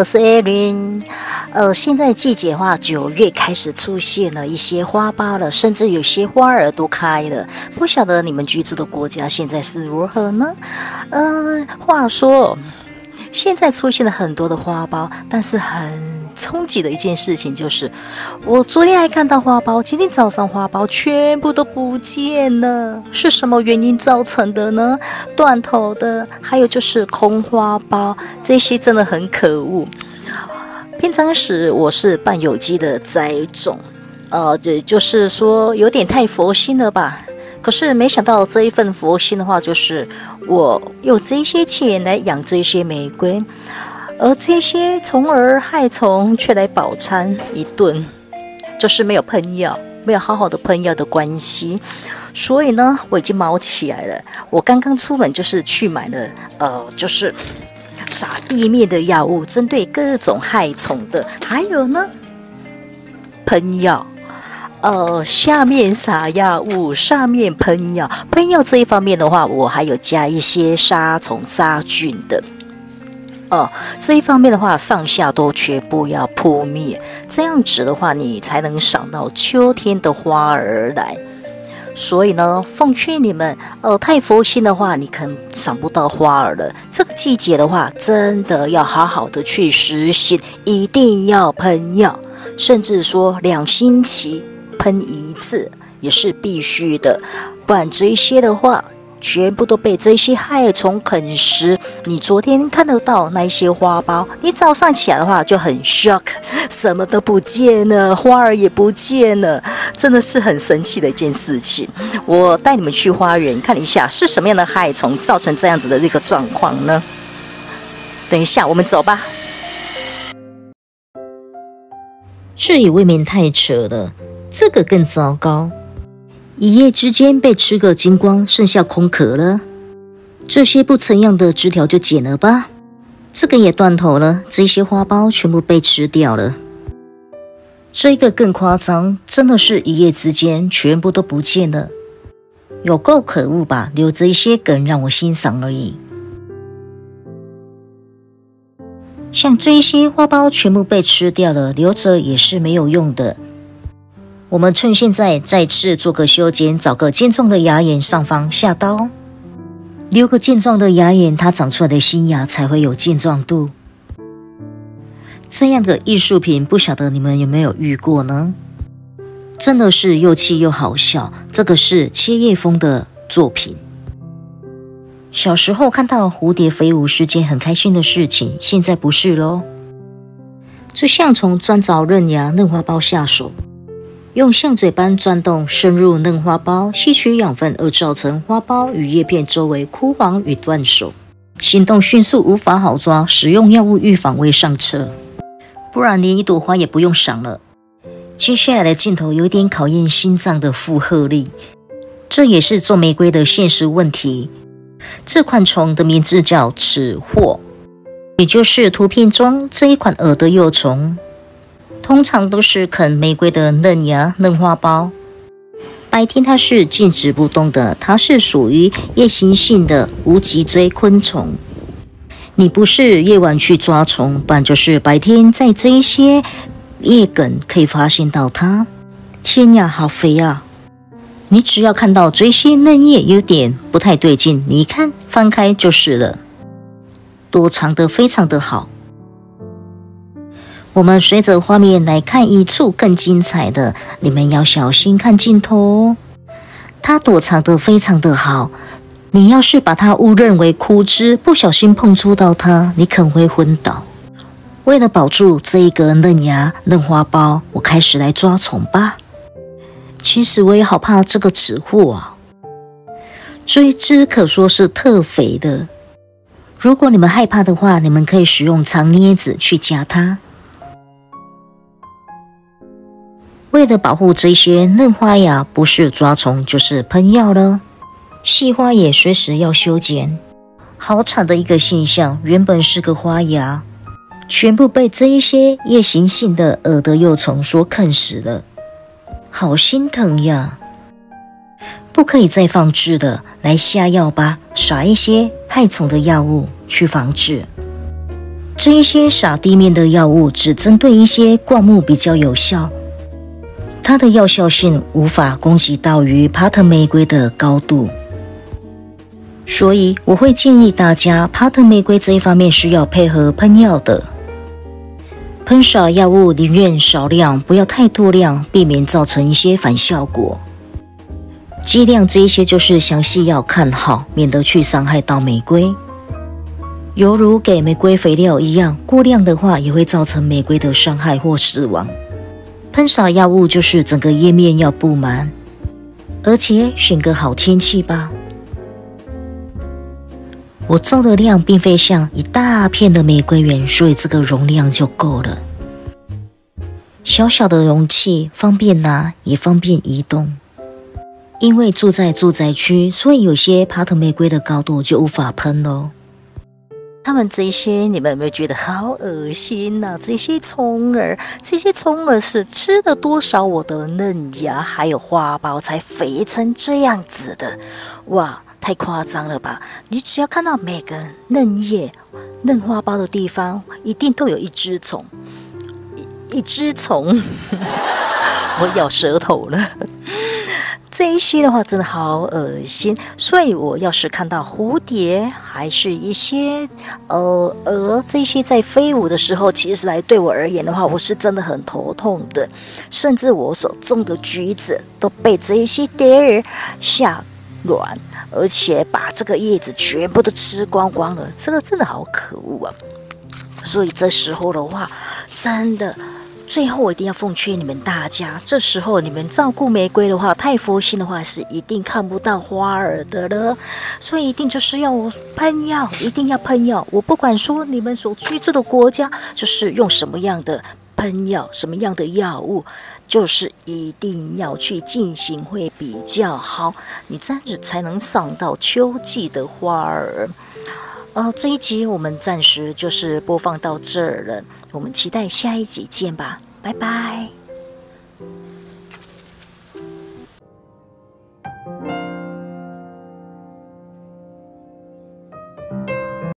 我是 Erin。现在季节的话，9月开始出现了一些花苞了，甚至有些花儿都开了。不晓得你们居住的国家现在是如何呢？话说，现在出现了很多的花苞，但是很冲击的一件事情就是，我昨天还看到花苞，今天早上花苞全部都不见了，是什么原因造成的呢？断头的，还有就是空花苞，这些真的很可恶。平常时我是半有机的栽种，就是说有点太佛心了吧。可是没想到这一份佛心的话，就是我用这些钱来养这些玫瑰，而这些虫儿害虫却来饱餐一顿，就是没有喷药，没有好好的喷药的关系。所以呢，我已经毛起来了。我刚刚出门就是去买了，就是撒地面的药物，针对各种害虫的，还有呢，喷药。下面撒药物，上面喷药。喷药这一方面的话，我还有加一些杀虫杀菌的。这一方面的话，上下都全部要扑灭，这样子的话，你才能赏到秋天的花儿来。所以呢，奉劝你们，太佛心的话，你可能赏不到花儿了。这个季节的话，真的要好好的去实行，一定要喷药，甚至说2星期喷1次也是必须的，不然这些的话，全部都被这些害虫啃食。你昨天看得到那些花苞，你早上起来的话就很 shock， 什么都不见了，花儿也不见了，真的是很神奇的一件事情。我带你们去花园看一下，是什么样的害虫造成这样子的一个状况呢？等一下，我们走吧。这也未免太扯了，这个更糟糕。一夜之间被吃个精光，剩下空壳了。这些不成样的枝条就剪了吧。这个也断头了，这些花苞全部被吃掉了。这个更夸张，真的是一夜之间全部都不见了。有够可恶吧，留着一些梗让我欣赏而已。像这一些花苞全部被吃掉了，留着也是没有用的。我们趁现在再次做个修剪，找个健壮的牙眼上方下刀，留个健壮的牙眼，它长出来的新芽才会有健壮度。这样的艺术品，不晓得你们有没有遇过呢？真的是又气又好笑。这个是切叶枫的作品。小时候看到蝴蝶飞舞是件很开心的事情，现在不是咯。这象从钻凿嫩芽嫩花苞下手，用象嘴般钻洞深入嫩花苞，吸取养分而造成花苞与叶片周围枯黄与断手，行动迅速，无法好抓，使用药物预防为上策，不然连一朵花也不用赏了。接下来的镜头有点考验心脏的负荷力，这也是种玫瑰的现实问题。这款虫的名字叫齿货，也就是图片中这一款蛾的幼虫，通常都是啃玫瑰的嫩芽嫩花苞。白天它是静止不动的，它是属于夜行性的无脊椎昆虫。你不是夜晚去抓虫，不然就是白天在这一些叶梗可以发现到它。天呀，好肥啊！你只要看到这些嫩叶有点不太对劲，你一看翻开就是了。躲藏得非常的好。我们随着画面来看一处更精彩的，你们要小心看镜头哦。它躲藏得非常的好，你要是把它误认为枯枝，不小心碰触到它，你可能会昏倒。为了保住这一个嫩芽嫩花苞，我开始来抓虫吧。其实我也好怕这个齿货啊，这一只可说是特肥的。如果你们害怕的话，你们可以使用长镊子去夹它。为了保护这些嫩花芽，不是抓虫就是喷药了。细花也随时要修剪。好惨的一个现象，原本是个花芽，全部被这一些夜行性的蛾的幼虫所啃食了。好心疼呀！不可以再放置了，来下药吧，撒一些害虫的药物去防治。这一些撒地面的药物只针对一些灌木比较有效，它的药效性无法攻击到于帕特玫瑰的高度。所以我会建议大家，帕特玫瑰这一方面是要配合喷药的。喷洒药物宁愿少量，不要太多量，避免造成一些反效果。剂量这一些就是详细要看好，免得去伤害到玫瑰。犹如给玫瑰肥料一样，过量的话也会造成玫瑰的伤害或死亡。喷洒药物就是整个叶面要布满，而且选个好天气吧。我种的量并非像一大片的玫瑰园，所以这个容量就够了。小小的容器方便拿，也方便移动。因为住在住宅区，所以有些帕特玫瑰的高度就无法喷咯。他们这些，你们有没有觉得好恶心啊？这些葱儿是吃了多少我的嫩芽还有花苞才肥成这样子的？哇！太夸张了吧！你只要看到每个嫩叶、嫩花苞的地方，一定都有一只虫，一只虫，我咬舌头了。这一些的话真的好恶心，所以我要是看到蝴蝶，还是一些蛾这些在飞舞的时候，其实对我而言的话，我是真的很头痛的。甚至我所种的橘子都被这一些蝶儿下卵，而且把这个叶子全部都吃光光了，这个真的好可恶啊！所以这时候的话，真的。最后我一定要奉劝你们大家，这时候你们照顾玫瑰的话，太佛心的话是一定看不到花儿的了，所以一定就是要喷药，一定要喷药。我不管说你们所居住的国家就是用什么样的喷药，什么样的药物，就是一定要去进行会比较好，你这样子才能赏到秋季的花儿。这一集我们暂时就是播放到这儿了，我们期待下一集见吧，拜拜。